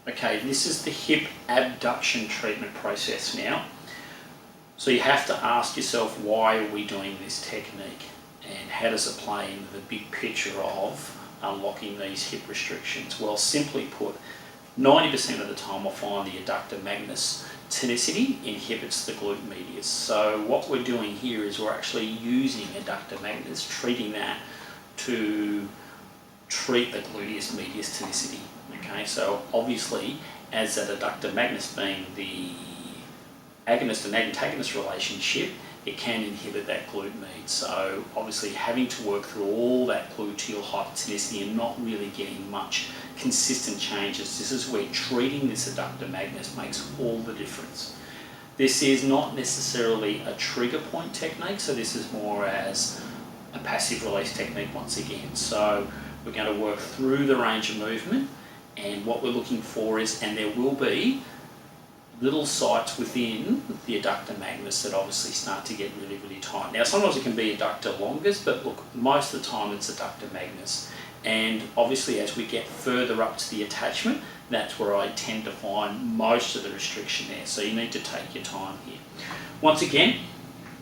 Okay, this is the hip abduction treatment process now. So you have to ask yourself, why are we doing this technique? And how does it play into the big picture of unlocking these hip restrictions? Well, simply put, 90% of the time I find the adductor magnus tonicity inhibits the glute medius. So what we're doing here is we're actually using adductor magnus, treating that to treat the gluteus medius tonicity. Okay, so obviously as that adductor magnus being the agonist and antagonist relationship, it can inhibit that glute med. So obviously having to work through all that gluteal hypertonicity and not really getting much consistent changes, this is where treating this adductor magnus makes all the difference. This is not necessarily a trigger point technique, so this is more as a passive release technique once again. So we're going to work through the range of movement, and what we're looking for is, and there will be little sites within the adductor magnus that obviously start to get really, really tight. Now sometimes it can be adductor longus, but look, most of the time it's adductor magnus. And obviously as we get further up to the attachment, that's where I tend to find most of the restriction there. So you need to take your time here. Once again,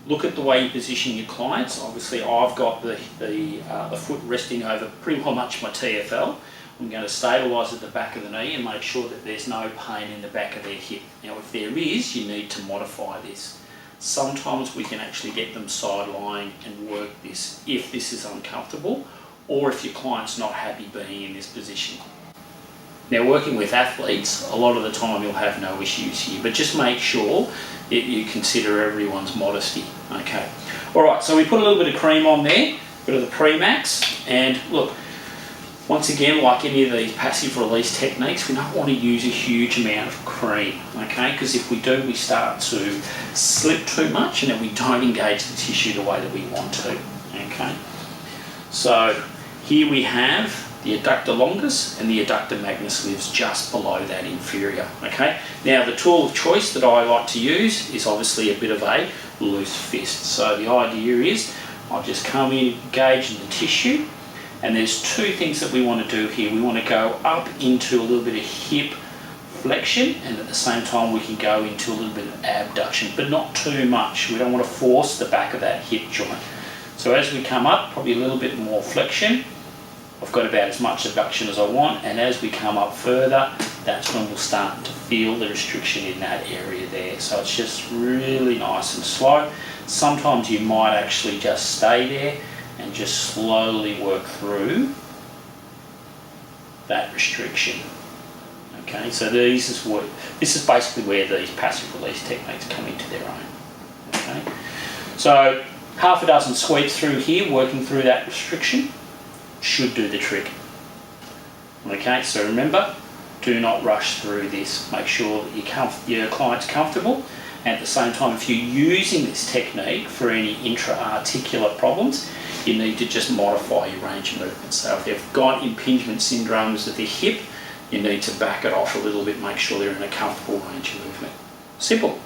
look at the way you position your clients. Obviously I've got the foot resting over pretty well much my TFL. I'm going to stabilise at the back of the knee and make sure that there's no pain in the back of their hip. Now if there is, you need to modify this. Sometimes we can actually get them side-lying and work this if this is uncomfortable, or if your client's not happy being in this position. Now working with athletes, a lot of the time you'll have no issues here, but just make sure that you consider everyone's modesty. Okay. Alright, so we put a little bit of cream on there, bit of the Pre-Max, and look, once again, like any of these passive release techniques, we don't want to use a huge amount of cream, okay? Because if we do, we start to slip too much and then we don't engage the tissue the way that we want to, okay? So here we have the adductor longus and the adductor magnus lives just below that inferior, okay? Now the tool of choice that I like to use is obviously a bit of a loose fist. So the idea is I'll just come in, engage in the tissue, and there's two things that we want to do here. We want to go up into a little bit of hip flexion, and at the same time we can go into a little bit of abduction, but not too much. We don't want to force the back of that hip joint. So as we come up, probably a little bit more flexion. I've got about as much abduction as I want, and as we come up further, that's when we'll start to feel the restriction in that area there. So it's just really nice and slow. Sometimes you might actually just stay there and just slowly work through that restriction. Okay, so this is basically where these passive release techniques come into their own. Okay, so half a dozen sweeps through here, working through that restriction, should do the trick. Okay, so remember, do not rush through this. Make sure that your client's comfortable. And at the same time, if you're using this technique for any intra-articular problems, you need to just modify your range of movement. So if they've got impingement syndromes of the hip, you need to back it off a little bit, make sure they're in a comfortable range of movement. Simple.